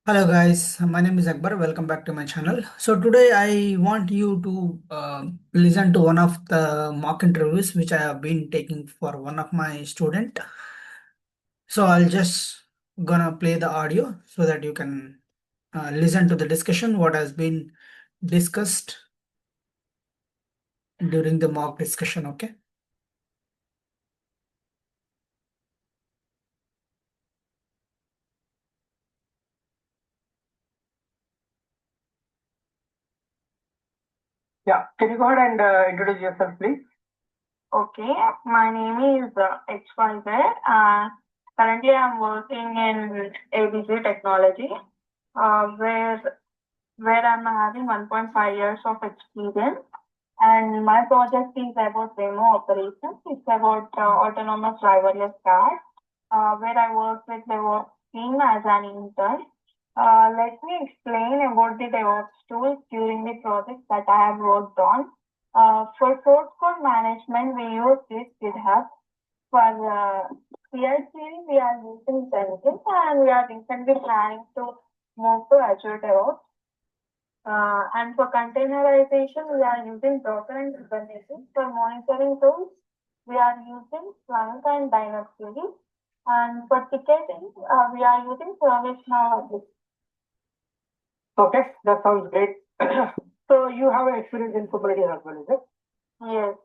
Hello guys, my name is Akbar. Welcome back to my channel. So today I want you to listen to one of the mock interviews which I have been taking for one of my student. So I'll just gonna play the audio so that you can listen to the discussion what has been discussed during the mock discussion. Okay. Yeah, can you go ahead and introduce yourself, please? Okay, my name is XYZ. Currently, I'm working in ABC Technology, where I'm having 1.5 years of experience. And my project is about demo operations. It's about autonomous driverless cars, where I work with DevOps team as an intern. Let me explain about the DevOps tools during the project that I have worked on. For source code management, we use this GitHub. For CI/CD, we are using Jenkins, and we are recently planning to move to Azure DevOps. And for containerization, we are using Docker and Kubernetes. For monitoring tools, we are using Splunk and DynamoDB. And for ticketing, we are using ServiceNow. Okay, that sounds great. So you have an experience in Kubernetes as well, is it? Yes.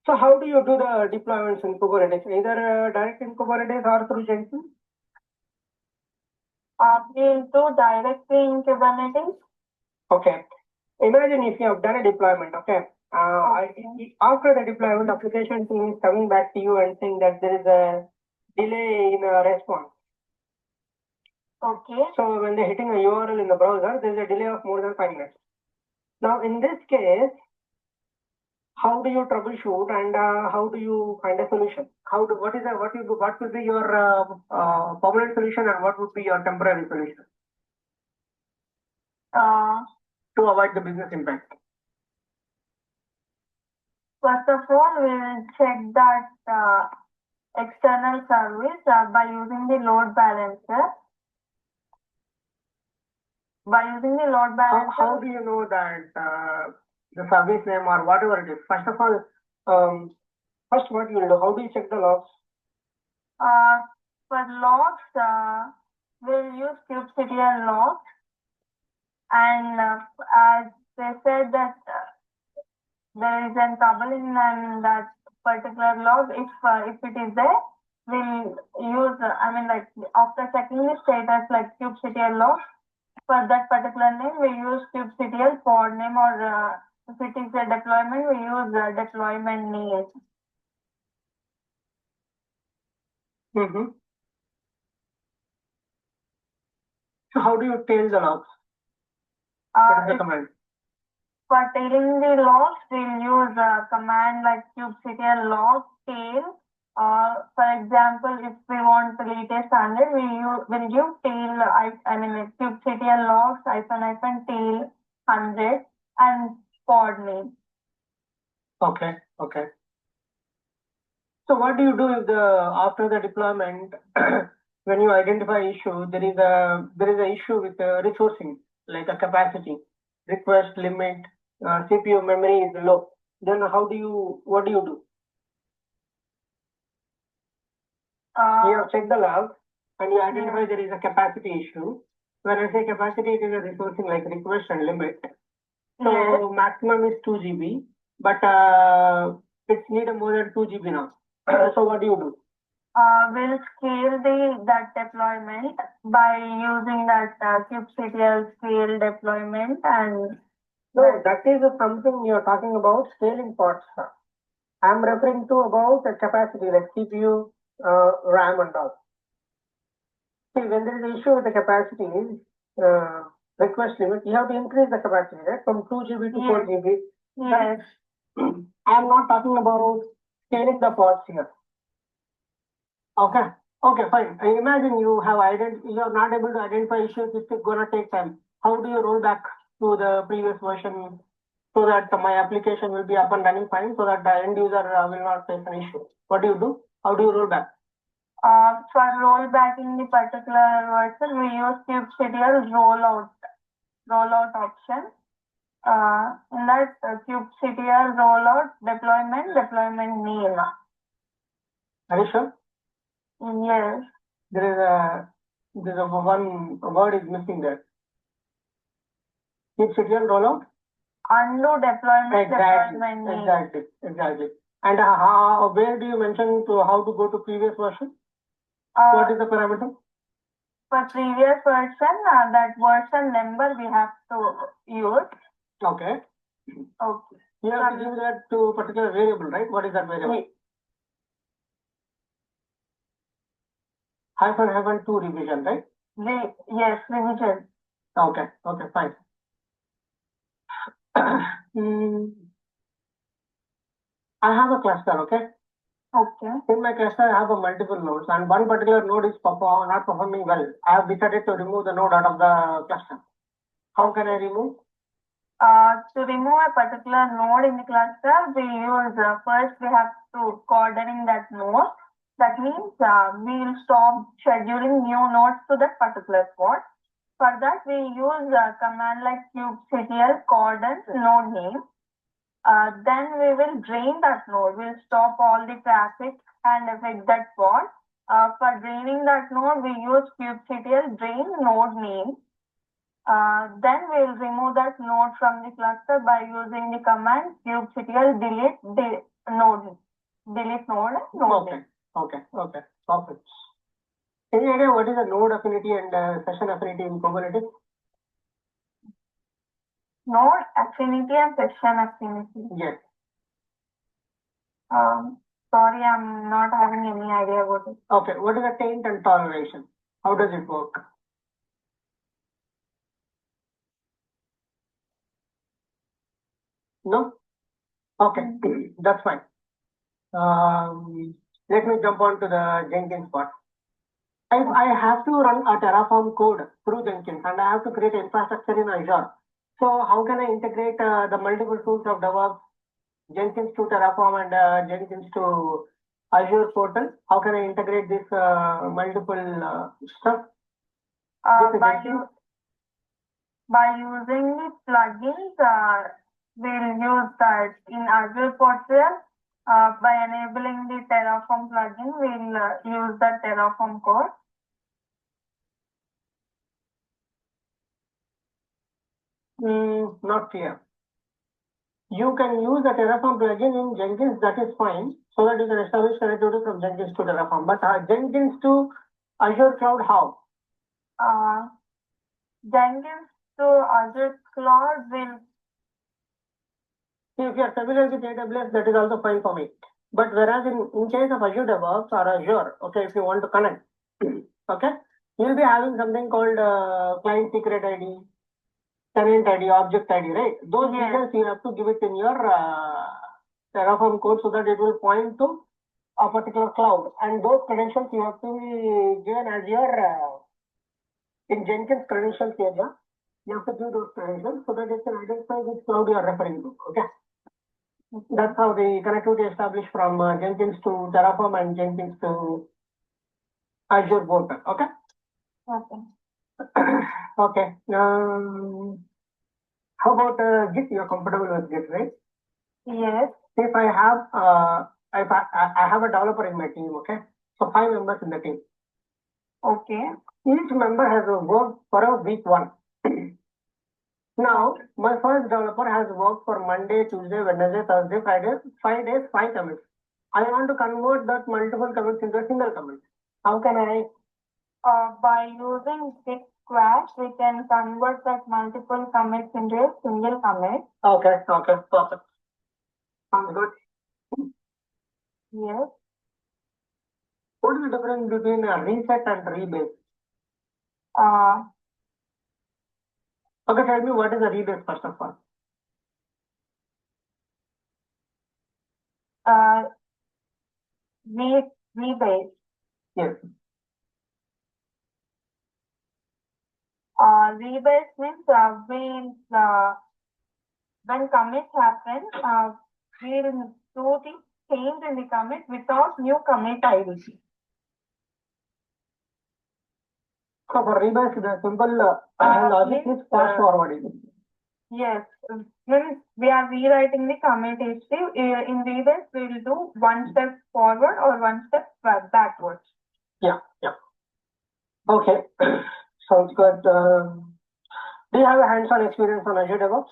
So how do you do the deployments in Kubernetes? Either direct in Kubernetes or through Jenkins? We do directly in Kubernetes. Okay. Imagine if you have done a deployment, okay. After the deployment, application team is coming back to you and saying that there is a delay in a response. Okay. So when they're hitting a URL in the browser, there is a delay of more than 5 minutes. Now in this case, how do you troubleshoot and how do you find a solution? What would be your permanent solution and what would be your temporary solution to avoid the business impact? First of all, we will check that external service by using the load balancer. How do you know that the service name or whatever it is? First of all, first what you will do? How do you check the logs? For logs, we'll use kubectl logs, and as they said that there is a trouble in that particular log. If it is there, we'll use. After checking the status like kubectl log, for that particular name, we use kubectl pod name, or if it is a deployment, we use deployment name. Mm-hmm. So how do you tail the logs? What is the command? For tailing the logs, we'll use a command like kubectl log tail. For example, if we want the latest standard, we'll use tail, kubectl logs -- tail 100 and pod name. Okay. So what do you do if after the deployment, when you identify issue, there is a issue with resourcing, like a capacity, request limit, CPU memory is low. Then what do you do? You have checked the log and you identify there is a capacity issue. When I say capacity, it is a resourcing like request and limit. So maximum is 2 GB, but it's need more than 2 GB now. So what do you do? We'll scale that deployment by using that kubectl scale deployment. And no, that is something you're talking about scaling pods. I'm referring to about the capacity like CPU, RAM and all. See, when there is an issue with the capacity, request limit, you have to increase the capacity, right? From 2 GB to 4 GB. Yes. I'm not talking about scaling the pods here. Okay, fine. I imagine you are not able to identify issues. It's gonna take time. How do you roll back to the previous version so that my application will be up and running fine, so that the end user will not face an issue? What do you do? How do you roll back? For rollbacking the particular version, we use kubectl rollout option. In that kubectl rollout deployment name. Are you sure? Yes. There is a one word is missing there. Kubectl rollout. Undo deployment. Exactly. And where do you mention how to go to previous version? What is the parameter? For previous version, that version number we have to use. Okay. Okay. You have to give that to a particular variable, right? What is that variable? -2 revision, right? Yes, revision. Okay, fine. I have a cluster, okay? Okay. In my cluster, I have a multiple nodes, and one particular node is not performing well. I have decided to remove the node out of the cluster. How can I remove? To remove a particular node in the cluster, we use first we have to coordinate that node. That means we will stop scheduling new nodes to that particular spot. For that, we use a command like kubectl coordinate node name. Then we will drain that node. We'll stop all the traffic and affect that spot. For draining that node, we use kubectl drain node name. Then we'll remove that node from the cluster by using the command kubectl delete node. Delete node. Okay. Perfect. Any idea what is the node affinity and session affinity in Kubernetes? Node affinity and session affinity. Yes. Sorry, I'm not having any idea about it. Okay. What is the taint and toleration? How does it work? No? Okay, that's fine. Let me jump on to the Jenkins part. If I have to run a Terraform code through Jenkins and I have to create infrastructure in Azure, so how can I integrate the multiple tools of DevOps, Jenkins to Terraform and Jenkins to Azure portal? How can I integrate this multiple stuff? By using the plugins, we'll use that in Azure portal. By enabling the Terraform plugin, we'll use the Terraform code. Not clear. You can use the Terraform plugin in Jenkins, that is fine, so that you can establish connectivity from Jenkins to Terraform. But Jenkins to Azure Cloud, how? Jenkins to Azure Cloud will... If you are familiar with AWS, that is also fine for me. But whereas in case of Azure DevOps or Azure, okay, if you want to connect, okay, you'll be having something called client secret ID, tenant ID, object ID, right? Those details you have to give it in your Terraform code so that it will point to a particular cloud. And those credentials you have to be given as your, in Jenkins credentials area, you have to give those credentials so that it can identify which cloud you are referring to, okay? That's how the connectivity established from Jenkins to Terraform and Jenkins to Azure portal, okay? Okay. How about Git? You're comfortable with Git, right? Yes. If I have I have a developer in my team, okay? So 5 members in the team. Okay. Each member has worked for a week 1. Now, my first developer has worked for Monday, Tuesday, Wednesday, Thursday, Friday, 5 days, 5 commits. I want to convert that multiple commits into a single commit. How can I? By using Git squash, we can convert that multiple commits into a single commit. Okay, perfect. Sounds good. Yes. What is the difference between a reset and rebase? Okay, tell me what is a rebase first of all. Rebase. Yes. Rebase means when commits happen, we'll do the change in the commit without new commit ID. So for rebase, the simple logic is fast forwarding. Yes, when we are rewriting the commit history, in rebase we will do one step forward or one step backwards. Yeah. Okay, sounds good. Do you have a hands-on experience on Azure DevOps?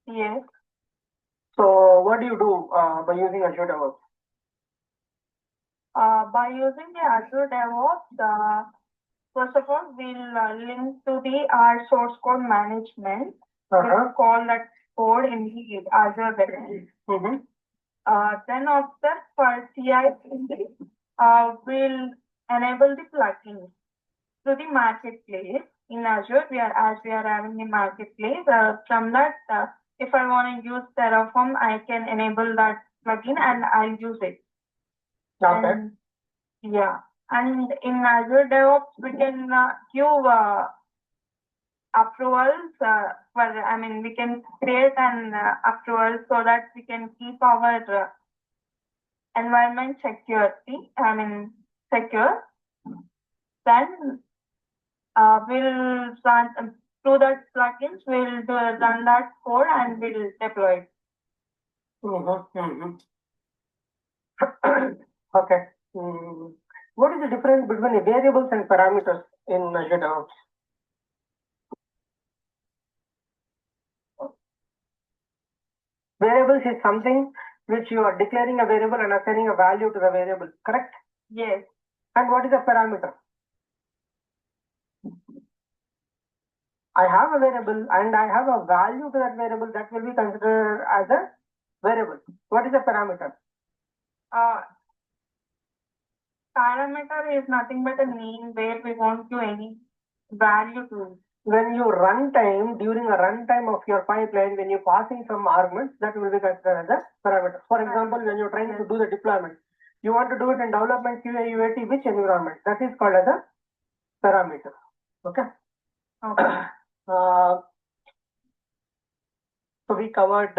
Yes. So what do you do by using Azure DevOps? By using the Azure DevOps, first of all, we'll link to the our source code management. We'll call that code in the Azure DevOps. Then after for CI/CD, we'll enable the plugins to the marketplace in Azure. We are having the marketplace. From that, if I want to use Terraform, I can enable that plugin and I'll use it. Okay. And in Azure DevOps, we can give approvals. We can create an approval so that we can keep our environment secure. Then we'll run through that plugins. We'll run that code and we'll deploy it. Okay. What is the difference between the variables and parameters in Azure DevOps? Variables is something which you are declaring a variable and assigning a value to the variable, correct? Yes. And what is a parameter? I have a variable and I have a value to that variable that will be considered as a variable. What is a parameter? Parameter is nothing but a name where we won't give any value to it. When you runtime, during a runtime of your pipeline, when you're passing some arguments, that will be considered as a parameter. For example, when you're trying to do the deployment, you want to do it in development QA UAT, which environment? That is called as a parameter. Okay. So we covered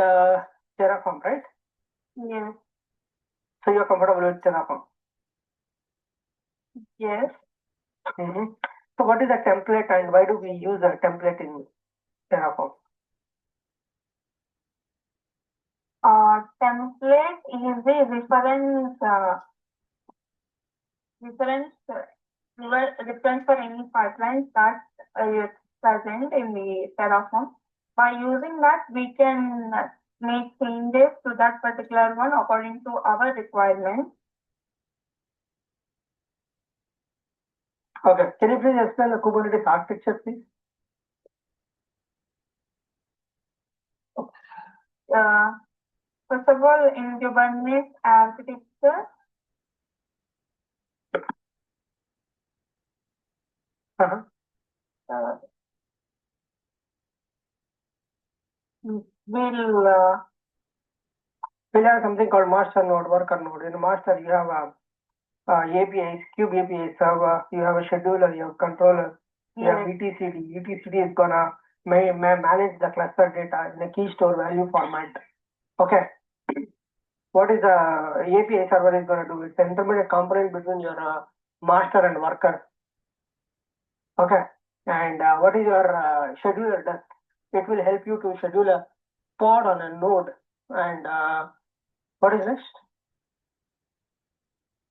Terraform, right? Yes. So you're comfortable with Terraform? Yes. So what is a template and why do we use a template in Terraform? Template is the reference for any pipelines that is present in the Terraform. By using that, we can make changes to that particular one according to our requirements. Okay. Can you please explain the Kubernetes architecture, please? First of all, in Kubernetes architecture, we'll have something called master node, worker node. In master, you have APIs, kube API server, you have a scheduler, you have controller, you have etcd. Etcd is gonna manage the cluster data in a key store value format. Okay. What is the API server is gonna do? It's an intermediate component between your master and worker. Okay. And what is your scheduler does? It will help you to schedule a pod on a node. And what is next?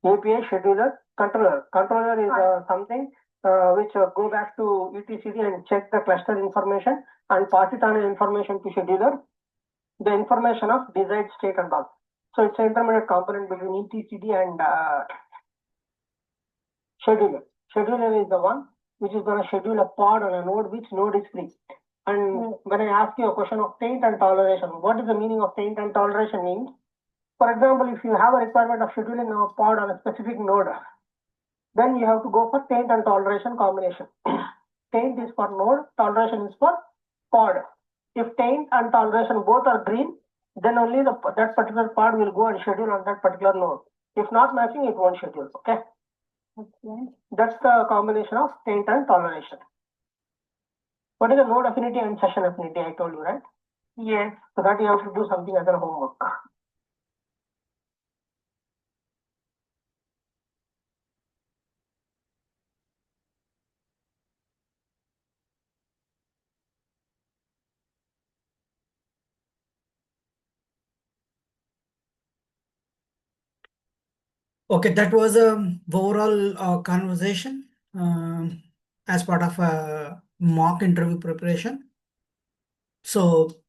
API scheduler controller. Controller is something which go back to etcd and check the cluster information and pass it on information to scheduler, the information of desired state and all. So it's an intermediate component between etcd and scheduler. Scheduler is the one which is going to schedule a pod on a node, which node is free. And when I ask you a question of taint and toleration, what is the meaning of taint and toleration means? For example, if you have a requirement of scheduling a pod on a specific node, then you have to go for taint and toleration combination. Taint is for node, toleration is for pod. If taint and toleration both are green, then only that particular pod will go and schedule on that particular node. If not matching, it won't schedule. Okay. That's the combination of taint and toleration. What is the node affinity and session affinity? I told you, right? Yes. So that you have to do something as a homework. Okay, that was a overall conversation as part of a mock interview preparation. So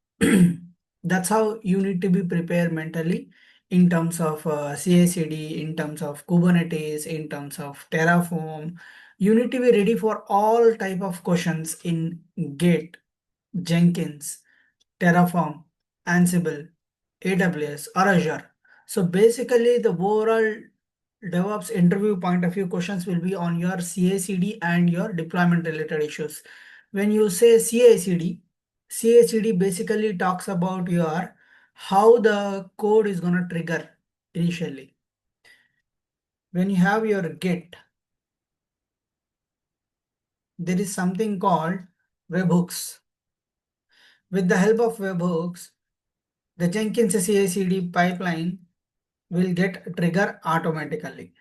that's how you need to be prepared mentally in terms of CI/CD, in terms of Kubernetes, in terms of Terraform. You need to be ready for all type of questions in Git, Jenkins, Terraform, Ansible, AWS, or Azure. So basically, the overall DevOps interview point of view questions will be on your CI/CD and your deployment related issues. When you say CI/CD, CI/CD basically talks about your how the code is gonna trigger initially. When you have your Git, there is something called webhooks. With the help of webhooks, the Jenkins CI/CD pipeline will get trigger automatically.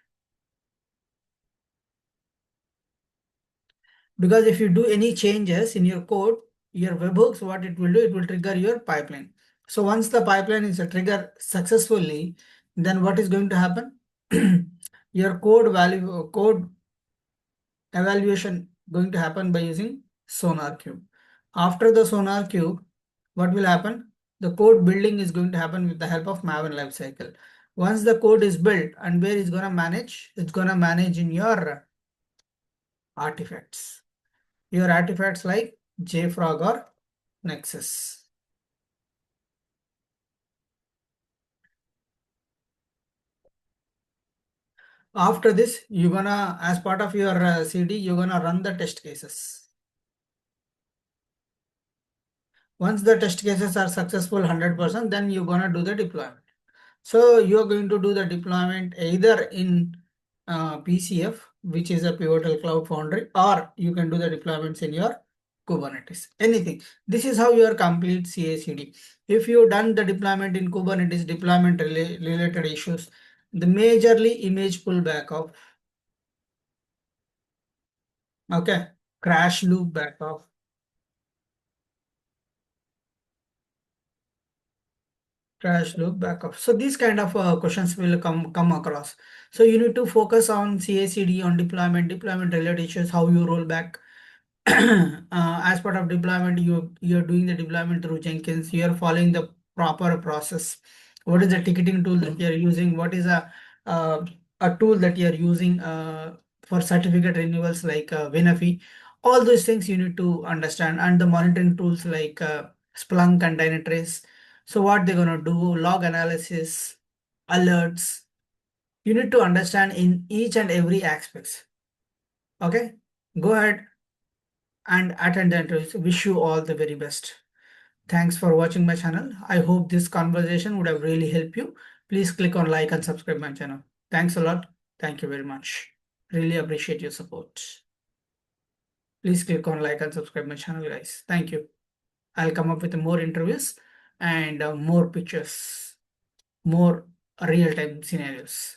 Because if you do any changes in your code, your webhooks, what it will do, it will trigger your pipeline. So once the pipeline is triggered successfully, then what is going to happen? Your code evaluation going to happen by using Sonar Cube. After the Sonar Cube, what will happen? The code building is going to happen with the help of Maven lifecycle. Once the code is built, and where it's gonna manage? It's gonna manage in your artifacts. Your artifacts like JFrog or Nexus. After this, you're gonna, as part of your CD, you're gonna run the test cases. Once the test cases are successful 100%, then you're gonna do the deployment. So you're going to do the deployment either in PCF, which is a Pivotal Cloud Foundry, or you can do the deployments in your Kubernetes, anything. This is how your complete CI/CD. If you've done the deployment in Kubernetes, deployment related issues, the majorly image pullback of, okay, crash loop backup, crash loop backup. So these kind of questions will come across. So you need to focus on CI/CD, on deployment related issues, how you roll back. As part of deployment, you're doing the deployment through Jenkins. You're following the proper process. What is the ticketing tool that you're using? What is a tool that you're using for certificate renewals like Winafi? All those things you need to understand, and the monitoring tools like Splunk and Dynatrace. So what they're gonna do, log analysis, alerts. You need to understand in each and every aspects. Okay, go ahead and attend the interviews. Wish you all the very best. Thanks for watching my channel. I hope this conversation would have really helped you. Please click on like and subscribe my channel. Thanks a lot. Thank you very much. Really appreciate your support. Please click on like and subscribe my channel, guys. Thank you. I'll come up with more interviews and more pictures, more real-time scenarios.